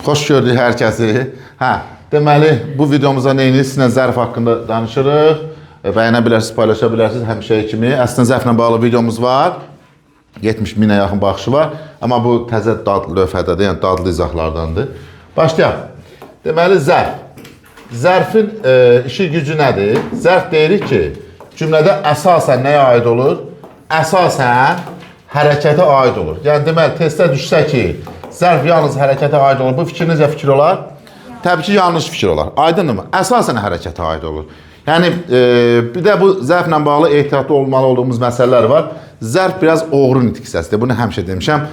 Xoş gördük hər kəsi. Deməli, bu videomuzda neyiniz? Sizinlə zərf haqqında danışırıq. Bəyənə bilərsiniz, paylaşa bilərsiniz, həmişə kimi. Əslində zərflə bağlı videomuz var. 70 minə yaxın baxışı var. Amma bu təzə dadlı lövhədədir, yəni dadlı izahlardandır. Başlayaq. Deməli, zərf. Zərfin işi gücü nədir? Zərf deyirik ki, cümlədə əsasən nəyə aid olur? Əsasən hərəkətə aid olur. Yəni, deməli, testə düşsə ki, zərf yalnız hərəkətə aid olur. Bu fikir necə fikir olar? Təbii ki, yanlış fikir olar. Aydındır mı? Əsasən hərəkətə aid olur. Yəni, bir də bu zərflə bağlı ehtiyatlı olmalı olduğumuz məsələlər var. Zərf biraz oğru nitq hissəsidir. Bunu həmişə demişəm.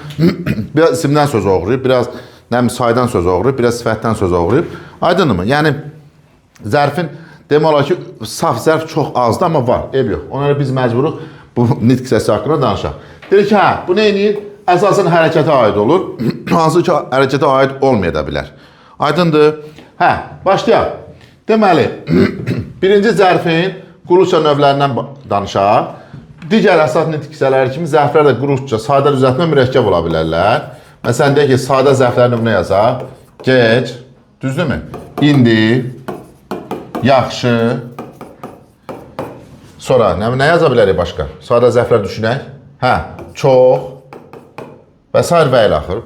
Biraz isimdən söz oğruyub, biraz saydan söz oğruyub, biraz sifətdən söz oğruyub. Aydındır mı? Yəni, zərfin demək olar ki, saf zərf çox azdır, amma var. Ev yox. Ona görə biz məcburuq bu nitq hissəsi haqqında danışaq. Deyir ki, bu nə edir? Əsasən hərəkətə aid olur. Hansı ki, hərəkətə aid olmaya da bilər. Aydındır. Başlayaq. Deməli, birinci zərfin quruluşca növlərindən danışaq. Digər əsas nitq hissələri kimi zərflər də quruluşca, sadə düzəltmə, mürəkkəb ola bilərlər. Məsələn, deyək ki, sadə zərflərin növünə yazaq. Gec, düzdürmü? İndi, yaxşı. Sonra, nə yaza bilərik başqa? Sadə zərflər düşünək. Çox. Və s. və ilə axır.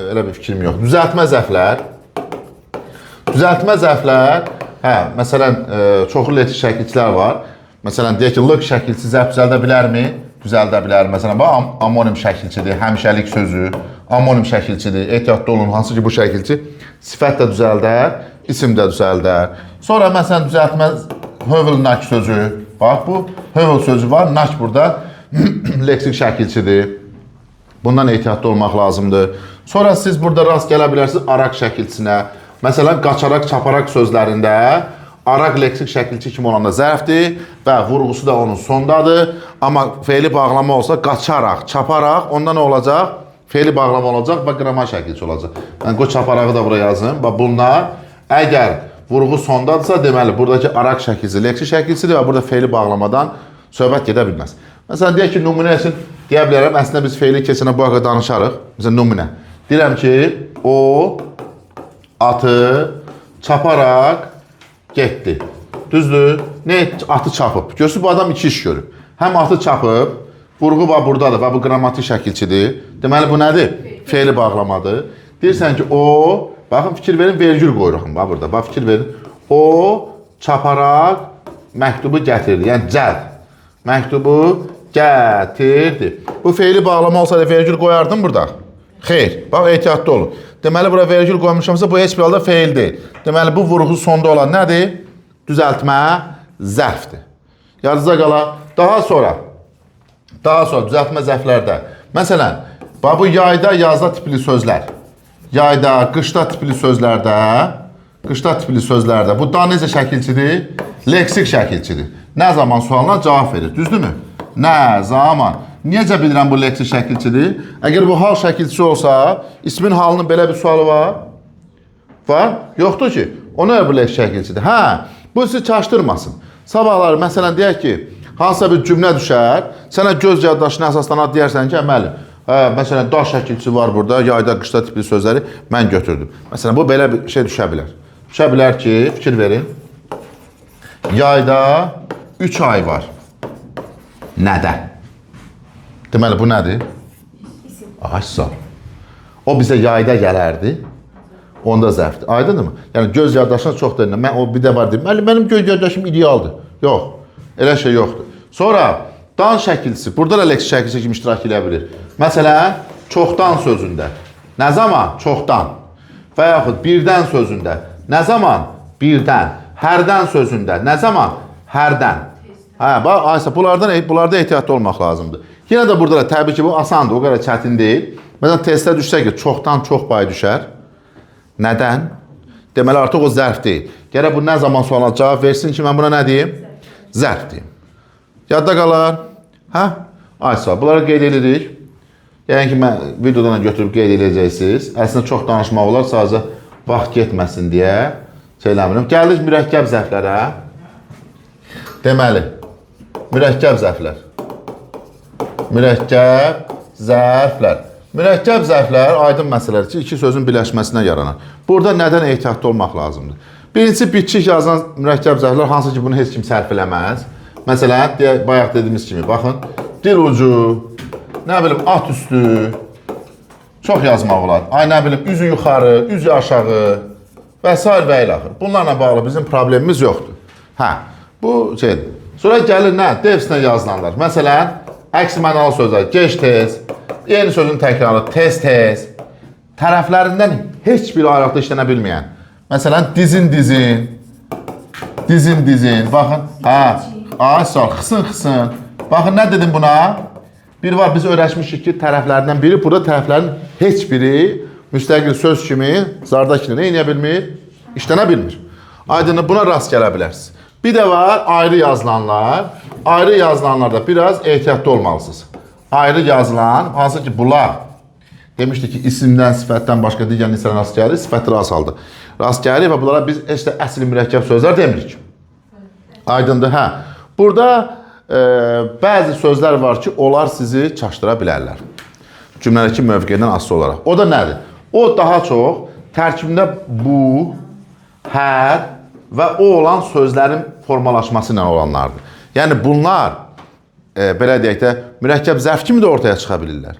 Elə bir fikrim yox. Düzəltmə zərflər. Düzəltmə zərflər, məsələn, çoxlu letrik şəkilçilər var. Məsələn, deyək ki, lıq şəkilçi zərf düzəldə bilərmi? Düzəldə bilər. Məsələn, bu amonim şəkilçidir, həmişəlik sözü, amonim şəkilçidir, ehtiyatlı olun, hansı ki, bu şəkilçi sifət də düzəldər, isim də düzəldər. Sonra, məsələn, düzəltmə hövel nak sözü, bax, bu hövel sözü var, nak burada leksik şəkilçidir. Bundan ehtiyatlı olmaq lazımdır. Sonra siz burada rast gələ bilərsiniz araq şəkilçisinə. Məsələn, qaçaraq, çaparaq sözlərində araq leksik şəkilçi kimi olanda zərfdir və vurğusu da onun sondadır. Amma feili bağlama olsa qaçaraq, çaparaq, onda nə olacaq? Feili bağlama olacaq və qramal şəkilçi olacaq. Mən qoy çaparağı da buraya yazım. Bunlar əgər vurğu sondadırsa, deməli, buradakı araq şəkilçisi leksik şəkilçidir və burada feili bağlamadan söhbət gedə bilməz. Məsələn, deyək ki, nümunə üçün deyə bilərəm, əslində biz feili keçənə bu haqqa danışarıq. Məsələn, nümunə. Deyirəm ki, o atı çaparaq getdi. Düzdür? Nə etdi? Atı çapıb. Görürsünüz, bu adam iki iş görüb. Həm atı çapıb, vurğu var buradadır və bu qrammatik şəkilçidir. Deməli, bu nədir? Feili bağlamadır. Deyirsən ki, o, baxın, fikir verin, vergül qoyuruq. Bax, burada, bax, fikir verin. O çaparaq məktubu gətirdi. Yəni, cəld. Məktubu gətirdi. Bu feili bağlama olsa da vergül qoyardım burada. Xeyr, bax, ehtiyatlı olun. Deməli, bura vergül qoymuşamsa, bu heç bir halda feil deyil. Deməli, bu vurğu sonda olan nədir? Düzəltmə zərfdir. Yadınızda qala. Daha sonra düzəltmə zərflərdə. Məsələn, bu yayda, yazda tipli sözlər. Yayda, qışda tipli sözlərdə. Bu da necə şəkilçidir? Leksik şəkilçidir. Nə zaman sualına cavab verir, düzdürmü? Nə zaman? Necə bilirəm bu leksik şəkilçidir? Əgər bu hal şəkilçisi olsa, ismin halının belə bir sualı var? Var? Yoxdur ki. O nə bu leksik şəkilçidir? Bu sizi çaşdırmasın. Sabahlar, məsələn, deyək ki, hansısa bir cümlə düşər, sənə göz yaddaşına əsaslanad deyərsən ki, əməli, məsələn, daş şəkilçisi var burada, yayda, qışda tipli sözləri mən götürdüm. Məsələn, bu belə bir şey düşə bilər. Düşə bilər ki, fikir verin, yayda 3 ay var. Nədən? Deməli, bu nədir? Aysa. O bizə yayda gələrdi, onda zərfdir. Aydındır mı? Yəni, göz yaddaşına çox deyilən. Mən o bir də var deyim, mənim göz yaddaşım idealdır. Yox, elə şey yoxdur. Sonra, dan şəkilçisi, burada da leksik şəkilçisi kimi iştirak edə bilir. Məsələn, çoxdan sözündə. Nə zaman? Çoxdan. Və yaxud birdən sözündə. Nə zaman? Birdən. Hərdən sözündə. Nə zaman? Hərdən. Bax, Aysa, bunlarda ehtiyatlı olmaq lazımdır. Yenə də burada da təbii ki, bu asandır, o qədər çətin deyil. Məsələn, testdə düşsə ki, çoxdan çox pay düşər. Nədən? Deməli, artıq o zərf deyil. Gərək bu nə zaman sualına cavab versin ki, mən buna nə deyim? Zərf deyim. Yadda qalar. Aysa, bunları qeyd edirik. Yəni ki, mən videodan götürüb qeyd edəcəksiniz. Əslində, çox danışmaq olar, sadəcə vaxt getməsin deyə söyləmirim. Gəldik mürəkkəb zərflərə. Deməli, mürəkkəb zərflər. Mürəkkəb zərflər. Mürəkkəb zərflər aydın məsələdir ki, iki sözün birləşməsindən yaranar. Burada nədən ehtiyatlı olmaq lazımdır? Birincisi, bitişik yazılan mürəkkəb zərflər, hansı ki, bunu heç kim sərf eləməz. Məsələn, bayaq dediyimiz kimi, baxın, dil ucu, nə bilim, at üstü, çox yazmaq olar. Ay, nə bilim, üzü yuxarı, üzü aşağı və s. və ilə axır. Bunlarla bağlı bizim problemimiz yoxdur. Hə, bu şeydir. Sonra gəlir nə? Devsinə yazılanlar. Məsələn, əks mənalı sözlər, gec tez, yeni sözün təkrarı, tez-tez, tərəflərindən heç bir ayrıqda işlənə bilməyən. Məsələn, dizin-dizin, dizin-dizin, baxın, ay sor, xısın-xısın. Baxın, nə dedim buna? Bir var, biz öyrəşmişik ki, tərəflərindən biri, burada tərəflərin heç biri müstəqil söz kimi zardakini nə edə bilmir? İşlənə bilmir. Aydınlı, buna rast gələ bilərsiniz. Bir də var, ayrı yazılanlar. Ayrı yazılanlarda biraz ehtiyatlı olmalısınız. Ayrı yazılan, hansı ki bunlar demişdik ki, isimdən, sifətdən başqa digər nisədən rast gəlir, sifəti rast aldı. Rast gəlir və bunlara biz heç də əsl mürəkkəb sözlər demirik. Aydındır, hə. Burada bəzi sözlər var ki, onlar sizi çaşdıra bilərlər. Cümlədəki mövqedən asılı olaraq. O da nədir? O daha çox tərkibində bu, hər və o olan sözlərin formalaşması ilə olanlardır. Yəni bunlar, belə deyək də, mürəkkəb zərf kimi də ortaya çıxa bilirlər.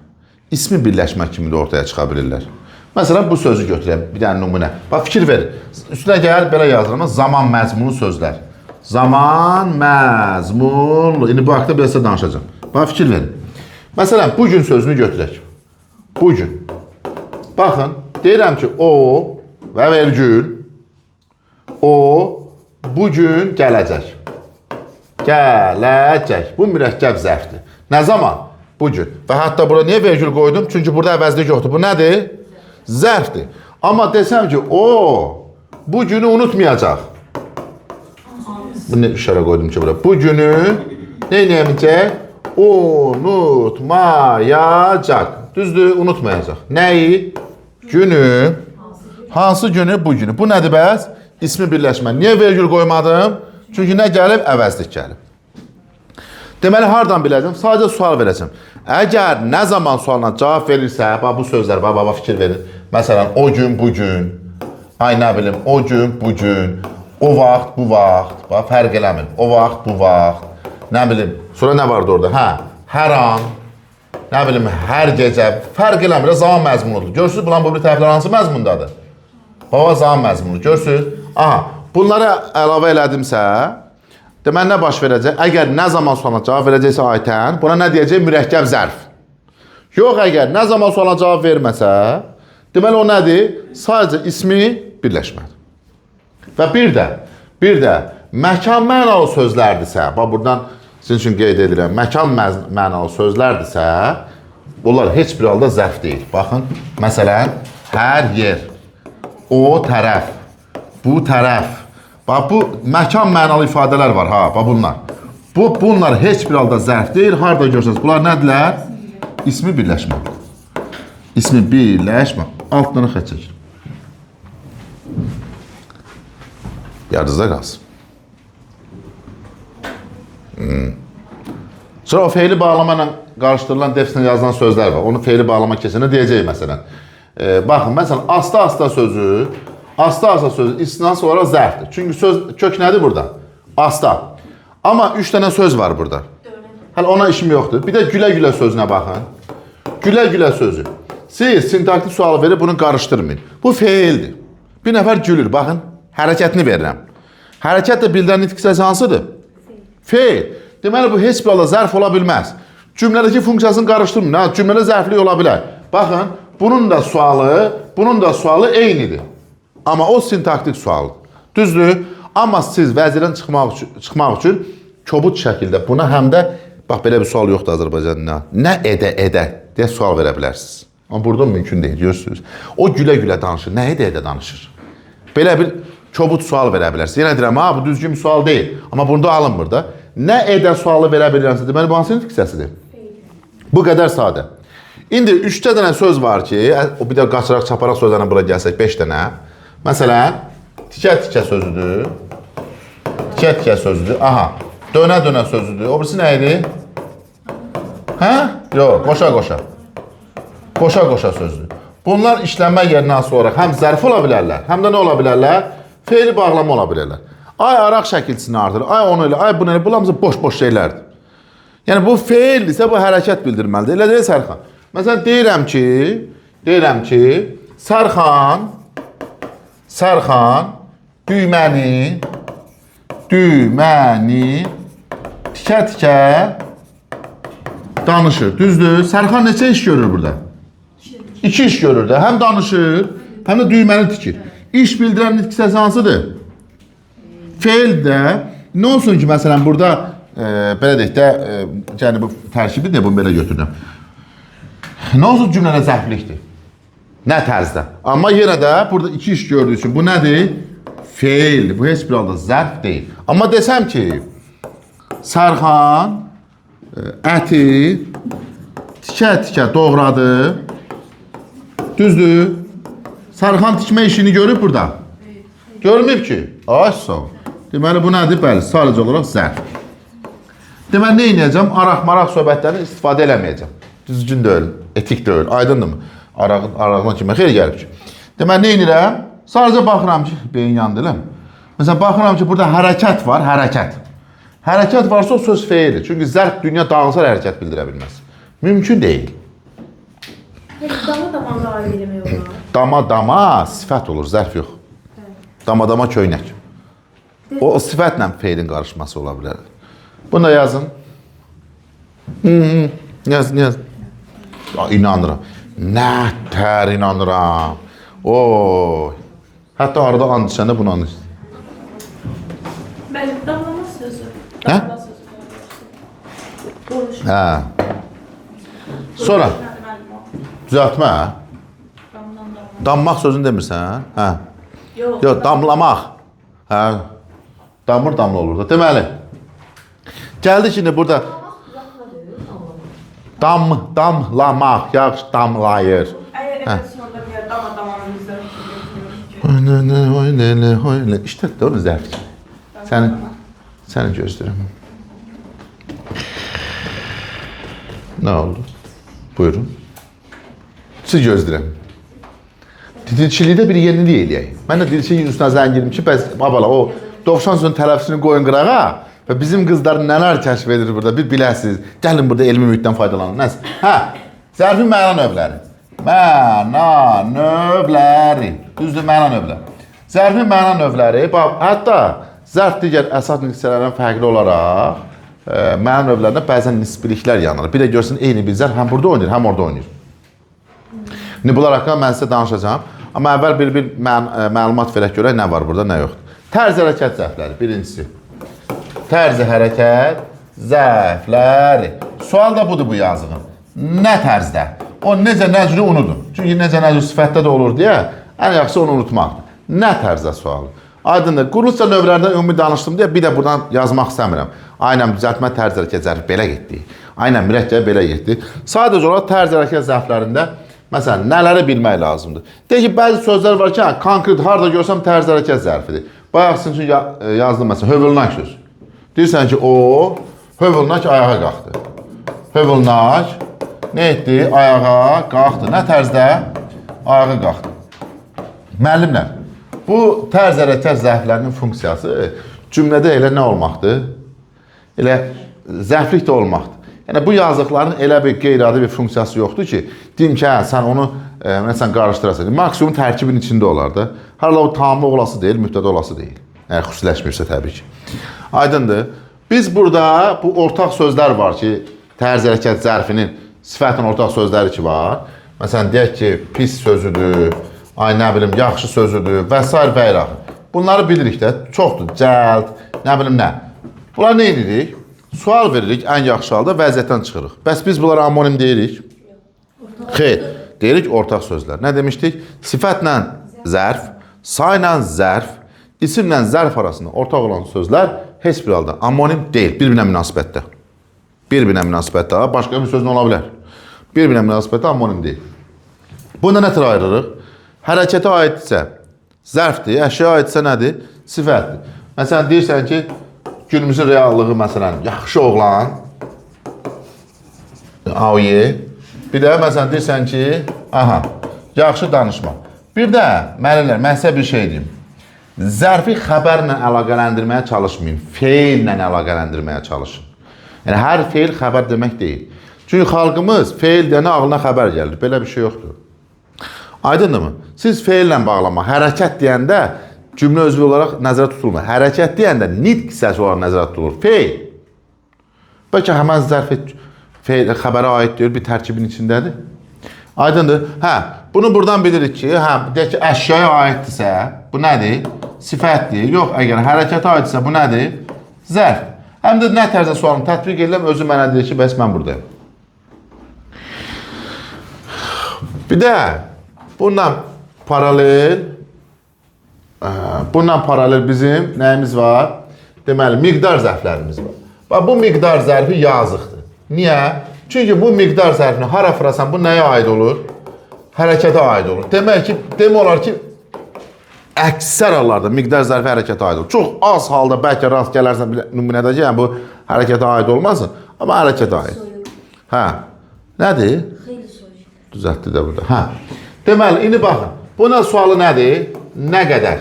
İsmi birləşmək kimi də ortaya çıxa bilirlər. Məsələn, bu sözü götürək, bir dənə nümunə. Bax, fikir verin. Üstünə gəlir, belə yazılır, zaman məzmunlu sözlər. Zaman məzmunlu. İndi bu haqda biraz da danışacağım. Bax, fikir verin. Məsələn, bugün sözünü götürək. Bugün. Baxın, deyirəm ki, o və vergül, o bugün gələcək. Gələcək. Bu mürəkkəb zərfdir. Nə zaman? Bugün. Və hətta bura niyə vergül qoydum? Çünki burada əvəzlik yoxdur. Bu nədir? Zərfdir. Amma desəm ki, o bu günü unutmayacaq. Bu nə işarə qoydum ki, bura? Bu günü nə edəcək? Unutmayacaq. Düzdür, unutmayacaq. Nəyi? Günü. Hansı günü? Bu günü. Bu nədir bəs? İsmi birləşmə. Niyə vergül qoymadım? Çünki nə gəlib? Əvəzlik gəlib. Deməli, hardan biləcəm? Sadəcə sual verəcəm. Əgər nə zaman sualına cavab verirsə, bu sözlər, fikir verin. Məsələn, o gün, bu gün, ay nə bilim, o gün, bu gün, o vaxt, bu vaxt, fərq eləmir. O vaxt, bu vaxt, nə bilim, sonra nə vardı orada? Hə, hər an, nə bilim, hər gecə, fərq eləmir, zaman məzmunudur. Görürsünüz, bunların bu bir tərəflər hansı məzmundadır? Baba, zaman məzmunu, görürsünüz? Aha, bunlara əlavə elədimsə, deməli, nə baş verəcək? Əgər nə zaman sualına cavab verəcəksə aytən, buna nə deyəcək? Mürəkkəb zərf. Yox, əgər nə zaman sualına cavab verməsə, deməli, o nədir? Sadəcə ismi birləşmədir. Və bir də, məkan mənalı sözlərdirsə, buradan sizin üçün qeyd edirəm, məkan mənalı sözlərdirsə, bunlar heç bir halda zərf deyil. Baxın, məsələn, hər yer, o tərəf, bu tərəf, bu məkan mənalı ifadələr var, bunlar. Bunlar heç bir halda zərf deyil. Harada görsəniz, bunlar nədirlər? İsmi birləşmə. İsmi birləşmə. Altlarını xət çəkir. Yadınızda qalsın. Sonra o feili bağlama ilə qarışdırılan defislə yazılan sözlər var. Onu feili bağlama keçəndə deyəcək məsələn. Baxın, məsələn, asta-asta sözü, asta-asta sözü istinası olaraq zərfdir. Çünki söz kök nədir burada? Asta. Amma 3 dənə söz var burada. Hələ ona işim yoxdur. Bir də gülə-gülə sözünə baxın. Gülə-gülə sözü. Siz sintaktik sualı verib bunu qarışdırmayın. Bu feildir. Bir nəfər gülür. Baxın, hərəkətini verirəm. Hərəkət də bildirən nitq hissəsi hansıdır? Feil. Deməli, bu heç bir halda zərf ola bilməz. Cümlədəki funksiyasını qarışdırmayın. Cümlədə zərflik ola bilər. Baxın, bunun da sualı eynidir. Amma o sintaktik sualdır. Düzdür? Amma siz vəzirdən çıxmaq üçün kobud şəkildə buna həm də, bax, belə bir sual yoxdur Azərbaycanda. Nə edə deyə sual verə bilərsiniz. Amma burada mümkün deyil, görürsünüz. O gülə-gülə danışır, nə edə danışır. Belə bir kobud sual verə bilərsiniz. Yenə deyirəm, bu düzgün bir sual deyil. Amma burada alınmır da. Nə edə sualı verə bilirəmsə, deməli, bu hansı nitq hissəsidir? Bu qədər sadə. İndi 3 dənə söz var ki, bir də qaçıraq, çaparaq sözlərlə bura gəlsək 5 dənə. Məsələn, tikə-tikə sözüdür. Tikə-tikə sözüdür. Aha, dönə-dönə sözüdür. O birisi nə idi? Hə? Yox, qoşa-qoşa. Qoşa-qoşa sözdür. Bunlar işlənmə yerinə asılı olaraq həm zərf ola bilərlər, həm də nə ola bilərlər? Feili bağlama ola bilərlər. Ay araq şəkilçisini artırır, ay onu elə, ay bunu elə, bunlar hamısı boş-boş şeylərdir. Yəni bu feil isə bu hərəkət bildirməlidir. Elə deyil Sərxan. Məsələn deyirəm ki, Sərxan düyməni tikə-tikə danışır. Düzdür? Sərxan neçə iş görür burada? 2 iş görür də. Həm danışır, həm də düyməni tikir. İş bildirən nitq hissəsi hansıdır? Feil də nə olsun ki, məsələn burada belə deyək də, yəni bu tərkibi də bunu belə götürürəm. Nə olsun cümlədə zərflikdir? Nə tərzdə? Amma yenə də burada 2 iş gördüyü üçün bu nədir? Feil. Bu heç bir halda zərf deyil. Amma desəm ki, Sərxan əti tikə-tikə doğradı. Düzdür? Sərxan tikmə işini görüb burada. Görməyib ki. Ay sağ ol. Deməli bu nədir? Bəli, sadəcə olaraq zərf. Deməli nə edəcəm? Araq-maraq söhbətlərini istifadə eləməyəcəm. Düzgün deyil, etik deyil. Aydındır mı? Araqdan kimə xeyir gəlib ki. Deməli nə edirəm? Sadəcə baxıram ki, beyin yandı elə. Məsələn, baxıram ki, burada hərəkət var, hərəkət. Hərəkət varsa o söz feildir. Çünki zərf dünya dağılsa hərəkət bildirə bilməz. Mümkün deyil. Dama dair eləmək olar. Dama sifət olur, zərf yox. Dama köynək. O sifətlə feilin qarışması ola bilər. Bunu da yazın. Yazın. İnanıram. Nə tər inanıram. Oy. Hətta arada and içəndə bunu anlayırsın. Bəli, damlama sözü. Hə? Hə. Sonra düzəltmə. Dammaq sözünü demirsən? Hə. Yox, damlamaq. Hə. Damla olur da. Deməli. Gəldi şimdi burada damlamaq, yağış damlayır. İşte de onu zərf. Səni gözləyirəm. Nə oldu? Buyurun. Siz gözləyirəm. Dilçilikdə bir yenilik eləyək. Mən də dilçiliyin üstünə zəng girdim ki, bəs babala o 90 sözün tələffüzünü qoyun qırağa və bizim qızlar nələr kəşf edir burada bir biləsiniz. Gəlin burada elmi mühitdən faydalanın. Nəsə? Hə, zərfin məna növləri. Məna növləri. Düzdür, məna növləri. Zərfin məna növləri, hətta zərf digər əsas hissələrdən fərqli olaraq məna növlərində bəzən nisbiliklər yanır. Bir də görsün, eyni bir zərf həm burada oynayır, həm orada oynayır. İndi bunlar haqqında mən sizə danışacağım. Amma əvvəl bir məlumat verək görək, nə var burada, nə yoxdur. Tərz hərəkət zərfləri, birincisi. Tərz hərəkət zərfləri. Sual da budur bu yazığın. Nə tərzdə? O necə nəcrü unudun. Çünki necə nəcrü sifətdə də olur deyə, ən yaxşısı onu unutmaqdır. Nə tərzdə sualı? Aydındır. Quruluşca növlərdən ümumi danışdım deyə bir də buradan yazmaq istəmirəm. Aynən düzəltmə tərz hərəkət zərfi belə getdi. Aynən mürəkkəb belə getdi. Sadəcə olaraq tərz hərəkət zərflərində məsələn nələri bilmək lazımdır. Deyək ki, bəzi sözlər var ki, konkret harda görsəm tərz hərəkət zərfidir. Bayaq sizin üçün yazdım məsələn, hövülnak söz. Deyirsən ki, o hövülnak ayağa qalxdı. Hövülnak nə etdi? Ayağa qalxdı. Nə tərzdə? Ayağa qalxdı. Müəllimlər, bu tərz hərəkət zərflərinin funksiyası cümlədə elə nə olmaqdır? Elə zərflik də olmaqdır. Yəni bu yazıqların elə bir qeyri-adi bir funksiyası yoxdur ki, deyim ki, sən onu məsələn qarışdırasan. Maksimum tərkibin içində olar da. Hala o tamamlıq olası deyil, mübtəda olası deyil. Yəni xüsusiləşmirsə təbii ki. Aydındır. Biz burada bu ortaq sözlər var ki, tərz hərəkət zərfinin sifətin ortaq sözləri ki var. Məsələn, deyək ki, pis sözüdür, ay nə bilim, yaxşı sözüdür və s. və ilə. Bunları bilirik də, çoxdur, cəld, nə bilim nə. Bunlar nə edirik? Sual veririk, ən yaxşı halda vəziyyətdən çıxırıq. Bəs biz bunlara amonim deyirik? Xeyr, deyirik ortaq sözlər. Nə demişdik? Sifətlə zərf, sayla zərf, isimlə zərf arasında ortaq olan sözlər heç bir halda amonim deyil, bir-birinə münasibətdə. Bir-birinə münasibətdə, başqa bir söz nə ola bilər? Bir-birinə münasibətdə amonim deyil. Bunda nə tür ayırırıq? Hərəkətə aiddirsə zərfdir, əşyaya aiddirsə nədir? Sifətdir. Məsələn, deyirsən ki, günümüzün reallığı, məsələn, yaxşı oğlan, auye, Bir də məsələn deyirsən ki, aha, yaxşı danışma. Bir də müəllimlər, mən sizə bir şey deyim. Zərfi xəbərlə əlaqələndirməyə çalışmayın, feillə əlaqələndirməyə çalışın. Yəni, hər feil xəbər demək deyil. Çünki xalqımız feil deyənə ağlına xəbər gəlir, belə bir şey yoxdur. Aydındır mı? Siz feillə bağlama, hərəkət deyəndə cümlə özü olaraq nəzərə tutulmur. Hərəkət deyəndə nitq hissəsi olaraq nəzərə tutulur. Feil. Bəlkə həmən zərfi xəbərə aid deyil, bir tərkibin içindədir. Aydındır. Hə, bunu buradan bilirik ki, deyək ki, əşyaya aiddirsə, bu nədir? Sifətdir. Yox, əgər hərəkətə aiddirsə, bu nədir? Zərf. Həm də nə tərzdə sualını tətbiq edirəm, özü mənə deyir ki, bəs mən buradayım. Bir də, bundan paralel bizim nəyimiz var? Deməli, miqdar zərflərimiz var. Bax, bu miqdar zərfi yazıqdır. Niyə? Çünki bu miqdar zərfini hara fırasan, bu nəyə aid olur? Hərəkətə aid olur. Demək olar ki, əksər hallarda miqdar zərfi hərəkətə aid olur. Çox az halda bəlkə rast gələrsən nümunədə ki, yəni bu hərəkətə aid olmasın, amma hərəkətə aid. Hə, nədir? Xeyli soyuq. Düzəltdi də burada. Hə. Deməli, indi baxın, buna sualı nədir? Nə qədər?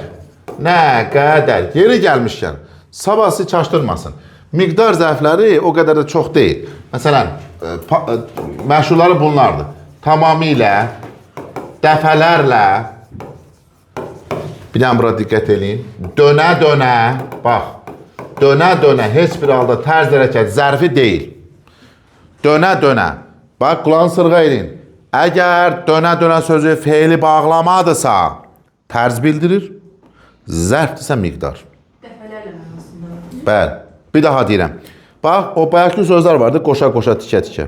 Nə qədər? Yeri gəlmişkən, sabah sizi çaşdırmasın. Miqdar zərfləri o qədər də çox deyil. Məsələn, məşhurları bunlardır. Tamamilə, dəfələrlə, bir dənə bura diqqət edin. Dönə-dönə, bax, dönə-dönə heç bir halda tərz hərəkət zərfi deyil. Dönə-dönə, bax, qulağını sırğa edin. Əgər dönə-dönə sözü feili bağlamadırsa, tərz bildirir, zərfdirsə miqdar. Dəfələrlə mənasında. Bəli. Bir daha deyirəm. Bax, o bayaqki sözlər vardı, qoşa-qoşa, tikə-tikə.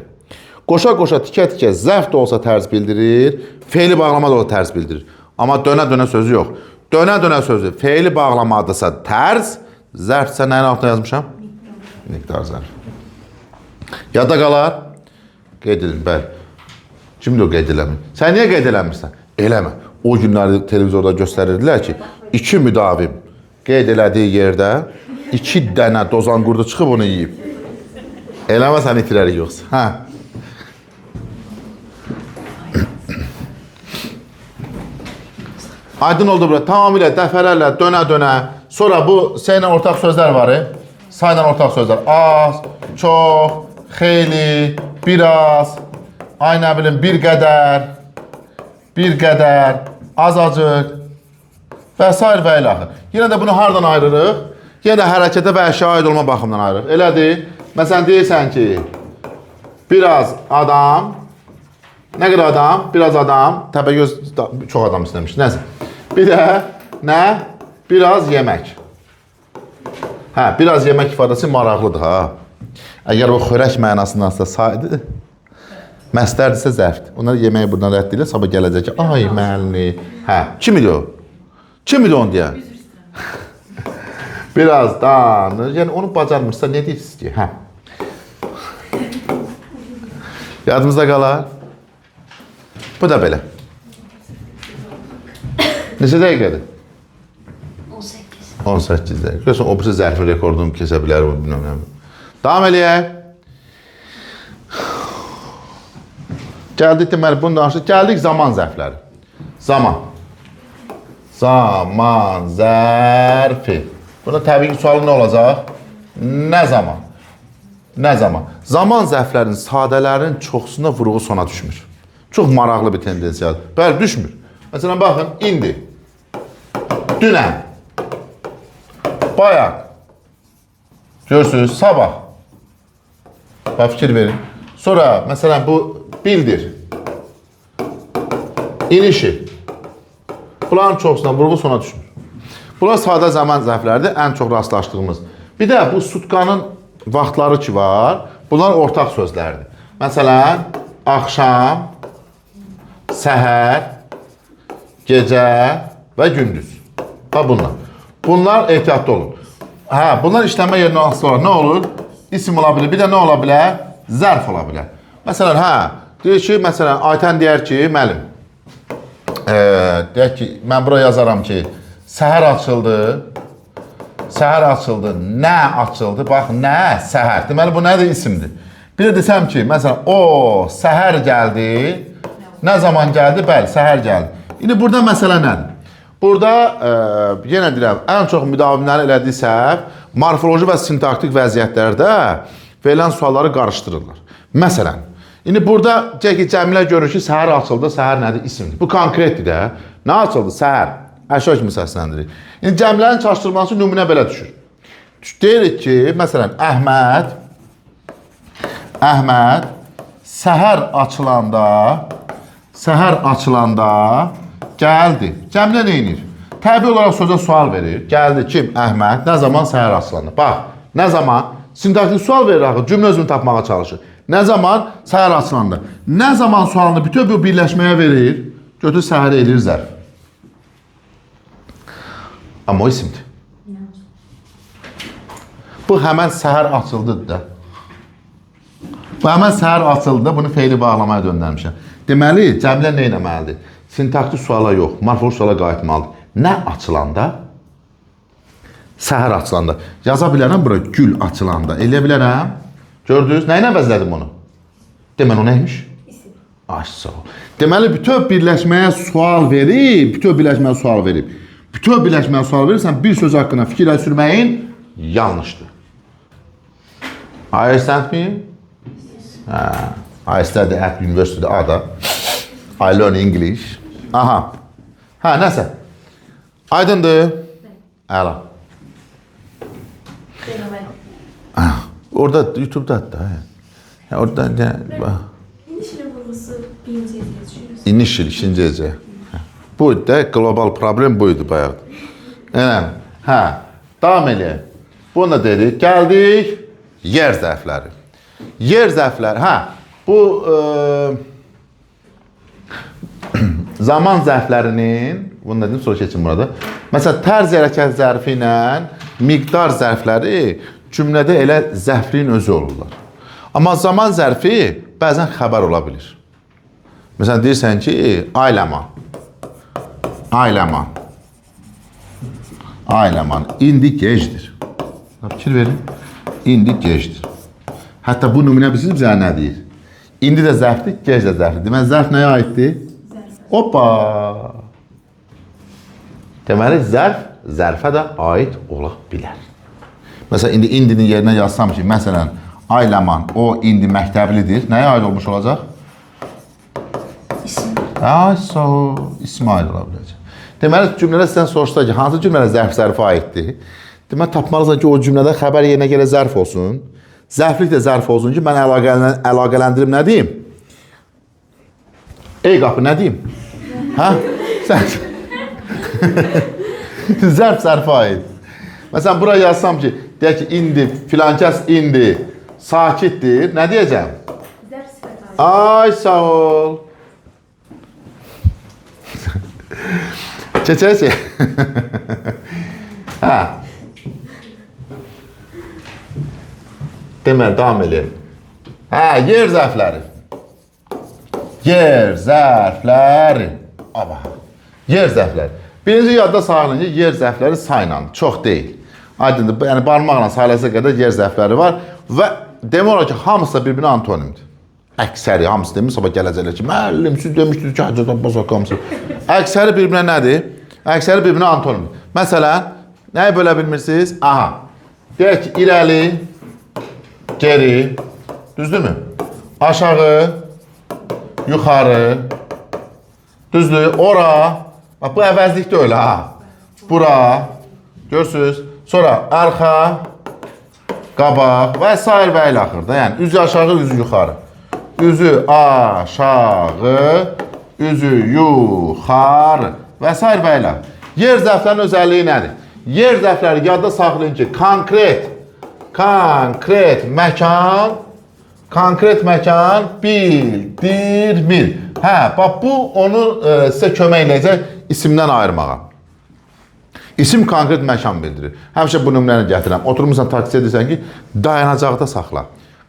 Qoşa-qoşa, tikə-tikə zərf də olsa tərz bildirir, feili bağlama da olsa tərz bildirir. Amma dönə-dönə sözü yox. Dönə-dönə sözü feili bağlamadırsa tərz, zərfdirsə nəyin altına yazmışam? Miqdar zərf. Yadda qalar? Qeyd edin, bəli. Kimdir o qeyd eləmir? Sən niyə qeyd eləmirsən? Eləmə. O günləri televizorda göstərirdilər ki, 2 müdavim qeyd elədiyi yerdə 2 dənə dozan qurdu çıxıb onu yiyib. Eləmə sən itirərik yoxsa. Hə. Aydın oldu bura. Tamamilə dəfələrlə, dönə-dönə. Sonra bu sayla ortaq sözlər var. Sayla ortaq sözlər. Az, çox, xeyli, biraz, ay nə bilim, bir qədər, azacıq və s. və ilə axır. Yenə də bunu hardan ayırırıq? Yenə də hərəkətə və əşya aid olma baxımından ayırıq. Elədir. Məsələn, deyirsən ki, biraz adam, nə qədər adam? Biraz adam, Təpəgöz çox adam istəmiş. Nəsə. Bir də, nə? Biraz yemək. Hə, biraz yemək ifadəsi maraqlıdır, ha. Əgər o xörək mənasındansa saydı, məstərdirsə zərfdir. Onlar yeməyi buradan rədd edirlər, sabah gələcək ki, ay müəllim. Hə, kim idi o? Kim idi onu deyən? Biraz danır. Yəni onu bacarmırsa ne deyirsiniz ki? Hə. Yadımızda qalar. Bu da belə. Neçə dəqiqədir? 18. 18 dəqiqə. Görürsən, o birisi zərfi rekordunu kesə bilər. Davam eləyək. Gəldik deməli, bunu danışıq. Gəldik zaman zərfləri. Zaman. Zaman zərfi. Burada təbii ki, sualı nə olacaq? Nə zaman? Nə zaman? Zaman zərflərinin, sadələrin çoxsunda vurğu sona düşmür. Çox maraqlı bir tendensiyadır. Bəli, düşmür. Məsələn, baxın, indi, dünən, bayaq, görürsünüz, sabah. Bax, fikir verin. Sonra, məsələn, bu bildir, inişi. Bunların çoxsunda vurğu sona düşmür. Bunlar sadə zaman zərfləridir, ən çox rastlaşdığımız. Bir də bu sutkanın vaxtları ki var, bunlar ortaq sözlərdir. Məsələn, axşam, səhər, gecə və gündüz. Ha, bunlar. Bunlar ehtiyatlı olun. Hə, bunlar işlənmə yerinə asılı olar. Nə olur? İsim ola bilər. Bir də nə ola bilər? Zərf ola bilər. Məsələn, hə, deyir ki, məsələn, Aytən deyər ki, müəllim, deyək ki, mən buraya yazaram ki, səhər açıldı, nə açıldı? Bax, nə? Səhər. Deməli, bu nədir? İsimdir. Bir də desəm ki, məsələn, o səhər gəldi. Nə zaman gəldi? Bəli, səhər gəldi. İndi burada məsələ nədir? Burada yenə deyirəm, ən çox müdavimlərin elədiyi səhv morfoloji və sintaktik vəziyyətlərdə verilən sualları qarışdırırlar. Məsələn, indi burada Cəmilə görür ki, səhər açıldı, səhər nədir? İsimdir. Bu konkretdir də. Nə açıldı? Səhər. Əşya kimi səsləndirir. İndi Cəmilərin çaşdırması nümunə belə düşür. Deyirik ki, məsələn, Əhməd səhər açılanda gəldi. Cəmilə nə edir? Təbii olaraq sözə sual verir. Gəldi kim? Əhməd. Nə zaman səhər açılanda? Bax, nə zaman? Sintaktik sual verir axı, cümlə özünü tapmağa çalışır. Nə zaman? Səhər açılanda. Nə zaman sualını bütün bu birləşməyə verir? Götür səhər eləyir zərf. Amma o isimdir. Bu həmən səhər açıldıdır da. Bu həmən səhər açıldı, bunu feili bağlamaya döndərmişəm. Deməli, Cəmilə nə etməlidir? Sintaktik suala yox, morfoloji suala qayıtmalıdır. Nə açılanda? Səhər açılanda. Yaza bilərəm bura, gül açılanda. Eləyə bilərəm. Gördünüz? Nə ilə vəzlədim onu? Deməli, o nəymiş? İsim. Ay, sağ ol. Deməli, bütöv birləşməyə sual verib, bütöv birləşməyə sual verirsən, bir söz haqqında fikirlə sürməyin yanlışdır. I understand me? I study at University Ada. I learn English. Aha. Ha, nəsə? Aydındır? Əla. Orada YouTube'da da. Orada ne? İnişli vurgusu birinci ezgiye düşürüz. İnişli, ikinci ece. Bu da global problem buydu bayağı. Evet. Ha. Devam eləyək. Bunu da dedik. Gəldik. Yer zərfləri. Yer zərfləri. Ha. Bu zaman zərflərinin, bunu dedim, sonra keçin burada. Məsələn, tərz hərəkət zərfi ilə miqdar zərfləri cümlədə elə zərfliyin özü olurlar. Amma zaman zərfi bəzən xəbər ola bilir. Məsələn, deyirsən ki, ayləman, indi gecdir. Fikir verin, indi gecdir. Hətta bu nümunə bilirsiniz bizə nə deyir? İndi də zərfdir, gec də zərfdir. Deməli, zərf nəyə aiddir? Hoppa! Deməli, zərfə də aid ola bilər. Məsələn, indinin yerinə yazsam ki, məsələn, ayləman, o indi məktəblidir. Nəyə aid olmuş olacaq? İsim. Ay, sağ ol, ismi aid ola biləcək. Deməli, cümlədə sizdən soruşsa ki, hansı cümlədə zərfə aiddir? Deməli, tapmalısan ki, o cümlədə xəbər yerinə gələ zərf olsun. Zərflik də zərf olsun ki, mən əlaqələndirib nə deyim? Ey qapı, nə deyim? Hə? Sən... Zərf zərfə aid. Məsələn, buraya yazsam ki, deyək ki, indi, filankəs indi sakitdir. Nə deyəcəm? Zərf sifət aid. Ay, sağ ol. Keçək. Hə. Deməli, davam edeyim. Hə, yer zərfləri. Yer zərfləri. Yer zərfləri. Birinci yadda saxlayın ki, yer zərfləri sayla, çox deyil. Aydındır, yəni barmaqla sayılasa qədər yer zərfləri var və demək olar ki, hamısı da bir-birinə antonimdir. Əksəri, hamısı demir, sabah gələcəklər ki, müəllim, siz demişdiniz ki, həcədən basaq hamısı. Əksəri bir-birinə nədir? Əksəri bir-birinə antonimdir. Məsələn, nəyi bölə bilmirsiniz? Aha, deyək ki, irəli, geri, düzdürmü? Aşağı, yuxarı, düzdür, ora, bax, bu əvəzlikdə öyle, ha. Bura, görürsünüz, sonra arxa, qabaq və s. və ilə axırda, yəni üzü aşağı, üzü yuxarı. Üzü aşağı, üzü yuxarı və s. və ilə. Yer zərflərinin özəlliyi nədir? Yer zərfləri yadda saxlayın ki, konkret məkan bildirmir. Hə, bax, bu onu sizə kömək eləyəcək isimdən ayırmağa. İsim konkret məkan bildirir. Həmişə bu nümunəni gətirəm. Oturmuşsan taksiyə deyirsən ki, dayanacaqda saxla.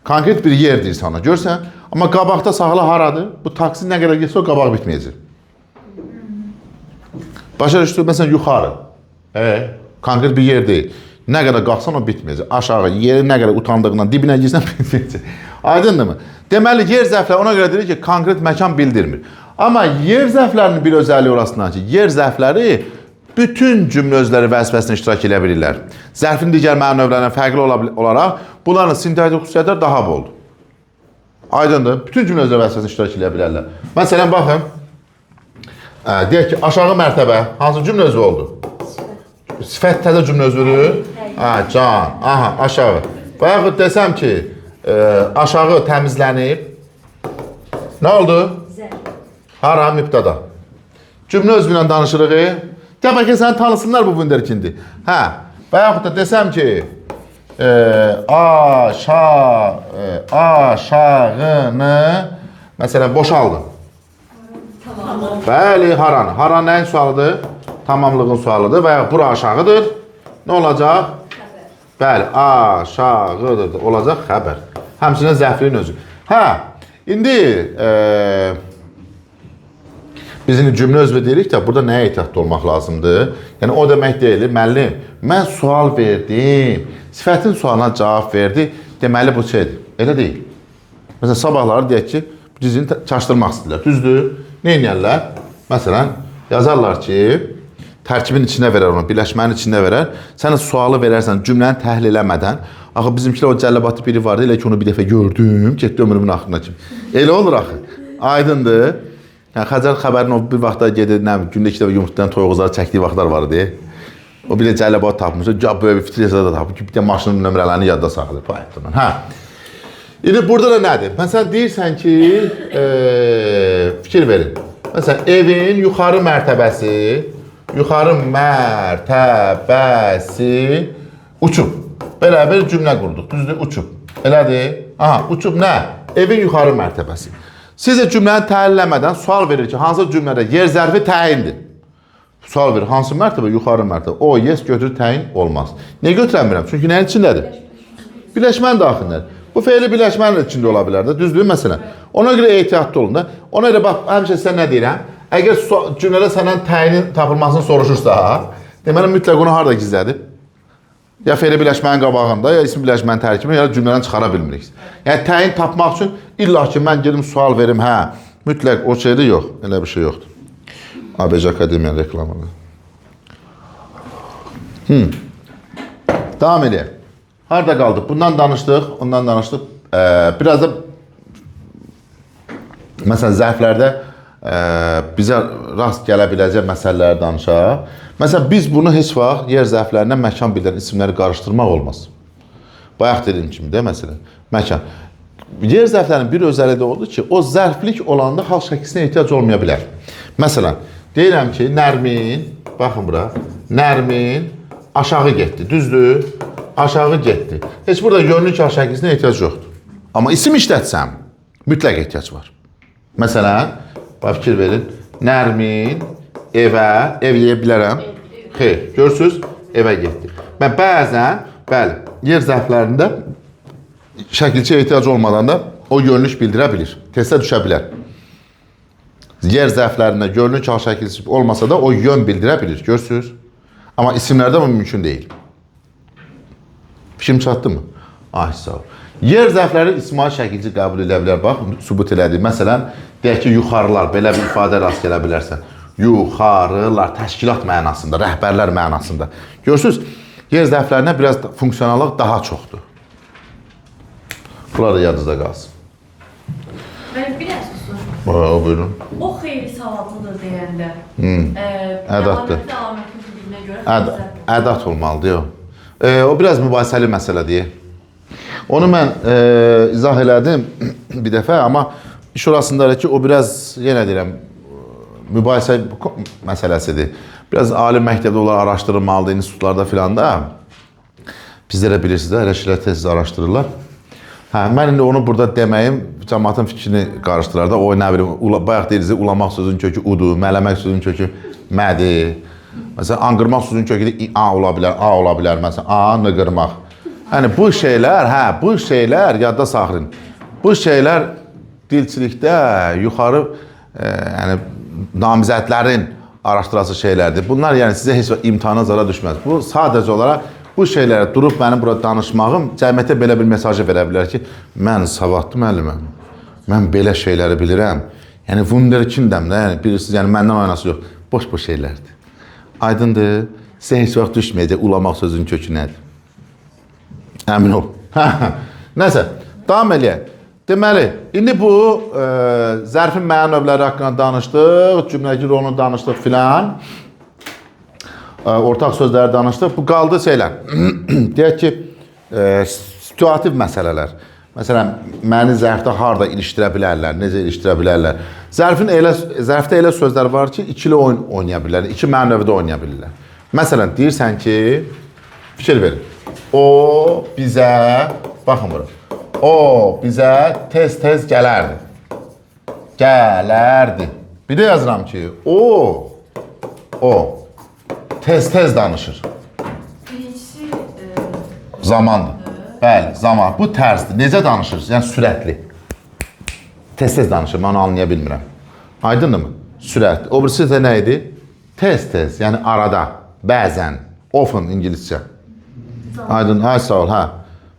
Konkret bir yer deyirsən ona, görsən. Amma qabaqda saxla haradır? Bu taksi nə qədər geçsə o qabaq bitməyəcək. Başa düşdür, məsələn, yuxarı. Konkret bir yer deyil. Nə qədər qalxsan o bitməyəcək. Aşağı, yeri nə qədər utandığından dibinə girsən bitməyəcək. Aydındır mı? Deməli, yer zərfləri ona görə deyilir ki, konkret məkan bildirmir. Amma yer zərflərinin bir özəlliyi orasından ki, yer zərfləri bütün cümlə özləri vəzifəsində iştirak edə bilirlər. Zərfin digər məna növlərindən fərqli olaraq bunların sintaktik xüsusiyyətləri daha boldur. Aydındır? Bütün cümlə özləri vəzifəsində iştirak edə bilərlər. Məsələn, baxın. Deyək ki, aşağı mərtəbə hansı cümlə özü oldu? Sifət təzə cümlə özüdür. Can. Aha, aşağı. Və yaxud desəm ki, aşağı təmizlənib. Nə oldu? Hara, mübtəda. Cümlə özü ilə danışırıq. Gəl bəlkə səni tanısınlar bu vündərkindi. Hə. Və yaxud da desəm ki, aşağını məsələn boşaldı. Bəli, haranı. Haran nəyin sualıdır? Tamamlığın sualıdır və ya bura aşağıdır. Nə olacaq? Bəli, aşağıdır. Olacaq xəbər. Həmçinin zərfliyin özü. Hə, indi biz indi cümlə özü deyirik də, burada nəyə ehtiyatlı olmaq lazımdır? Yəni, o demək deyil, müəllim, mən sual verdim, sifətin sualına cavab verdi, deməli bu şeydir. Elə deyil. Məsələn, sabahları deyək ki, dizini çaşdırmaq istəyirlər. Düzdür? Nə edirlər? Məsələn, yazarlar ki, tərkibin içinə verər onu, birləşmənin içinə verər. Sən sualı verərsən cümləni təhlil eləmədən. Axı, bizimkilə o cəlləbatı biri vardı, elə ki, onu bir dəfə gördüm, getdi ömrümün axırına kimi. Elə olur axı. Aydındır. Yəni, Xəzər xəbərin o bir vaxtda gedir, gündə 2 dəfə yumurtadan toyuquzları çəkdiyi vaxtlar var idi. O bir də cəlləbat tapmış, böyle bir fitil da tapmış ki, bir də maşının nömrələrini yadda saxlayır. Hə. İndi burada da nədir? Məsələn, deyirsən ki, fikir verin. Məsələn, evin yuxarı mərtəbəsi uçub. Belə bir cümlə qurduq, düzdür, uçub. Elədir? Aha, uçub nə? Evin yuxarı mərtəbəsi. Sizə cümləni təhlil eləmədən sual verir ki, hansı cümlədə yer zərfi təyindir? Sual verir, hansı mərtəbə? Yuxarı mərtəbə. O, yes götürür, təyin olmaz. Niyə götürəmirəm? Çünki nəyin içindədir? Birləşmənin daxilindədir. Bu feili birləşmənin içində ola bilər də, düzdür məsələn. Ona görə ehtiyatlı olun da. Ona görə bax, həmişə sizə nə deyirəm? Əgər cümlədə səndən təyinin tapılmasını soruşursa, deməli mütləq onu harada gizlədib? Ya feili birləşmənin qabağında, ya isim birləşmənin tərkibini, ya cümlədən çıxara bilmirik. Yəni təyin tapmaq üçün illa ki, mən gedim sual verim, hə, mütləq o şeydə yox, elə bir şey yoxdur. ABC Akademiyanın reklamıdır. Davam edək. Harada qaldıq? Bundan danışdıq, ondan danışdıq. Biraz da məsələn, zərflərdə bizə rast gələ biləcək məsələləri danışaq. Məsələn, biz bunu heç vaxt yer zərflərindən məkan bildirən isimləri qarışdırmaq olmaz. Bayaq dediyim kimi də məsələn, məkan. Yer zərflərinin bir özəlliyi də oldu ki, o zərflik olanda hal şəklisinə ehtiyac olmaya bilər. Məsələn, deyirəm ki, Nərmin, baxın bura, Nərmin aşağı getdi, düzdür? Aşağı getdi. Heç burada görünür ki, hal şəklisinə ehtiyac yoxdur. Amma isim işlətsəm, mütləq ehtiyac var. Məsələn, fikir verin, Nərmin evə, ev yeyə bilərəm. Xeyr, görürsünüz, evə getdi. Və bəzən, bəli, yer zərflərində şəkilçiyə ehtiyac olmadan da o görünüş bildirə bilir. Testə düşə bilər. Yer zərflərində görünür ki, hal şəkilçi olmasa da o yön bildirə bilir, görürsünüz. Amma isimlərdə bu mümkün deyil. Fikrim çatdı mı? Ah, sağ ol. Yer zərfləri ismal şəkilci qəbul edə bilər. Bax, sübut elədi. Məsələn, deyək ki, yuxarılar, belə bir ifadə rast gələ bilərsən. Yuxarılar, təşkilat mənasında, rəhbərlər mənasında. Görürsünüz, yer zərflərinə biraz funksionallıq daha çoxdur. Bunlar da yadınızda qalsın. Ben bir dənə susur. Buyurun. O xeyli savadlıdır deyəndə. Ədatdır. Əlamətin bilinə görə. Ədat olmalıdır, yox. O biraz mübahisəli məsələdir. Onu mən izah elədim bir dəfə, amma iş orasındadır ki, o biraz, yenə deyirəm, mübahisə məsələsidir. Biraz ali məktəbdə onlar araşdırılmalıdır, institutlarda filan da. Bizdə də bilirsiniz, elə şeylər tez araşdırırlar. Hə, mən indi onu burada deməyim, cəmaatın fikrini qarışdırar da, o nə bilim, bayaq deyirsiniz, ulamaq sözün kökü udur, mələmək sözün kökü mədir. Məsələn, anqırmaq sözün kökü də a ola bilər, məsələn, a, nıqırmaq. Yəni, bu şeylər, yadda saxlayın, bu şeylər dilçilikdə yuxarı, yəni, namizədlərin araşdırası şeylərdir. Bunlar, yəni, sizə heç imtihana zara düşməz. Bu, sadəcə olaraq bu şeylərə durub mənim burada danışmağım cəmiyyətə belə bir mesajı verə bilər ki, mən savadlı müəlliməm, mən belə şeyləri bilirəm. Yəni wunderkindəm də, yəni bilirsiniz, yəni məndən oynası yox. Boş-boş şeylərdir. Aydındır, sizə heç vaxt düşməyəcək ulamaq sözünün kökü nədir? Əmin ol. Nəsə, davam eləyək. Deməli, indi bu zərfin müəyyən növləri haqqında danışdıq, cümləgi rolunu danışdıq filan. Ortaq sözləri danışdıq. Bu qaldı şeylər. Deyək ki, situativ məsələlər. Məsələn, məni zərfdə harda ilişdirə bilərlər, necə ilişdirə bilərlər. Zərfdə elə sözlər var ki, ikili oyun oynaya bilirlər, iki mənövdə oynaya bilirlər. Məsələn, deyirsən ki, fikir verin. O bizə, baxın bura, o bizə tez-tez gələrdi. Gələrdi. Bir də yazıram ki, o tez-tez danışır. Birincisi Zamandır. Bəli, zaman. Bu tərzdir. Necə danışırsınız? Yəni, sürətli. Tez-tez danışır, mən onu anlaya bilmirəm. Aydındır mı? Sürətli. O birisi də nə idi? Tez-tez, yəni arada, bəzən, often ingiliscə. Aydın, sağ ol, hə.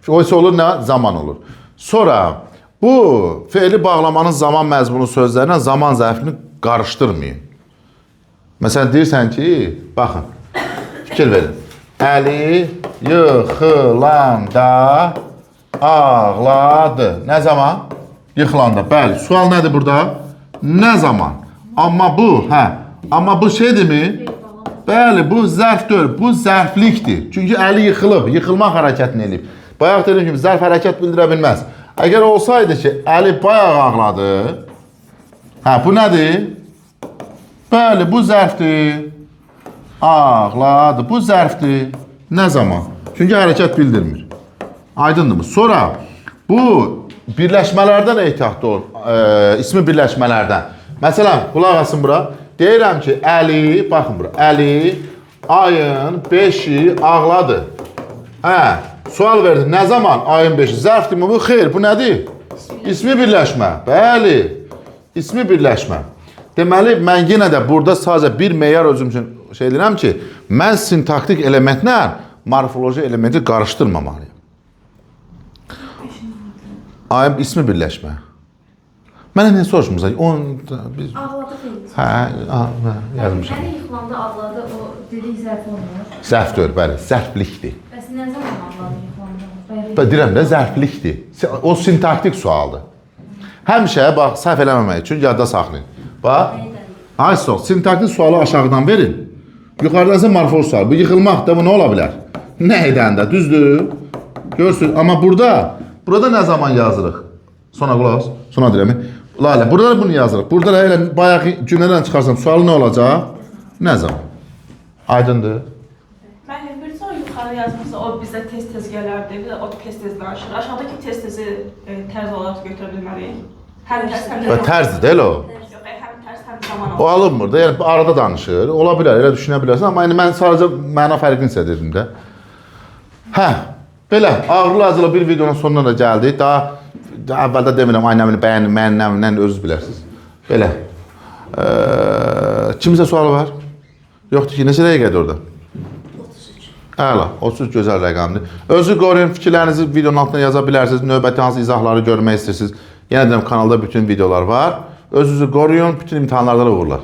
Oysa olur nə? Zaman olur. Sonra, bu feili bağlamanın zaman məzmunu sözlərinə zaman zərfini qarışdırmayın. Məsələn, deyirsən ki, baxın, fikir verin. Əli yıxılanda ağladı. Nə zaman? Yıxılanda. Bəli, sual nədir burada? Nə zaman? Amma bu şeydirmi? Bəli, bu zərf deyil, bu zərflikdir. Çünki əli yıxılıb, yıxılmaq hərəkətini eləyib. Bayaq dedim ki, zərf hərəkət bildirə bilməz. Əgər olsaydı ki, əli bayaq ağladı, bu nədir? Bəli, bu zərfdir. Ağladı, bu zərfdir. Nə zaman? Çünki hərəkət bildirmir. Aydındır mı? Sonra, bu birləşmələrdən ehtiyatlı ol, ismi birləşmələrdən. Məsələn, qulaq asın bura. Deyirəm ki, Əli, baxın bura, Əli ayın 5-i ağladı. Sual verdi, nə zaman ayın 5-i? Zərfdir mi bu? Xeyr, bu nədir? İsmi birləşmə. Bəli, ismi birləşmə. Deməli, mən yenə də burada sadəcə bir meyar özüm üçün şey deyirəm ki, mən sintaktik elementlə morfoloji elementi qarışdırmamalıyım. Ayın ismi birləşmə. Mənə nə soruşmuşlar? ağladı deyil. Yazmışam. Əli yıxılanda ağladı, o dedik zərf olmur. Zərf deyil, bəli, zərflikdir. Bəs nə zaman ağladı yıxılanda? Deyirəm də, zərflikdir. O sintaktik sualdır. Həmişə, bax, səhv eləməmək üçün yadda saxlayın. Bax, sintaktik sualı aşağıdan verin. Yuxarıdansa morfoloji sual. Bu yıxılmaq da bu nə ola bilər? Nə edəndə, düzdür? Görürsünüz, amma burada nə zaman yazırıq? Sona qulaq, sona deyirəm. Lalə, burada da bunu yazırıq. Burada da elə bayaq cümlədən çıxarsam, sualı nə olacaq? Nə zaman? Aydındır. Müəllim, bir sonra yuxarı yazmışsa, o bizə tez-tez gələrdi, bir də o tez-tez danışır. Aşağıdakı tez-tezi tərz olaraq götürə bilməliyik. Həm tərz, həm Və tərzdir, deyil o? yox, həm tərz, həm zaman O alınmır da, yəni arada danışır. Ola bilər, elə düşünə bilərsən, amma yəni mən sadəcə məna fərqini isə dedim də. Belə, ağırlı acılı bir videonun sonuna da gəldik. Daha əvvəldə demirəm, aynəmini bəyənin, mənəmlə özünüz bilərsiniz. Belə. Kimisə sualı var? Yoxdur ki, neçə dəqiqədir orada? 33. Əla, 33 gözəl rəqamdır. Özü qoruyun, fikirlərinizi videonun altına yaza bilərsiniz. Növbəti hansı izahları görmək istəyirsiniz. Yenə deyirəm, kanalda bütün videolar var. Özünüzü qoruyun, bütün imtahanlarda da uğurlar.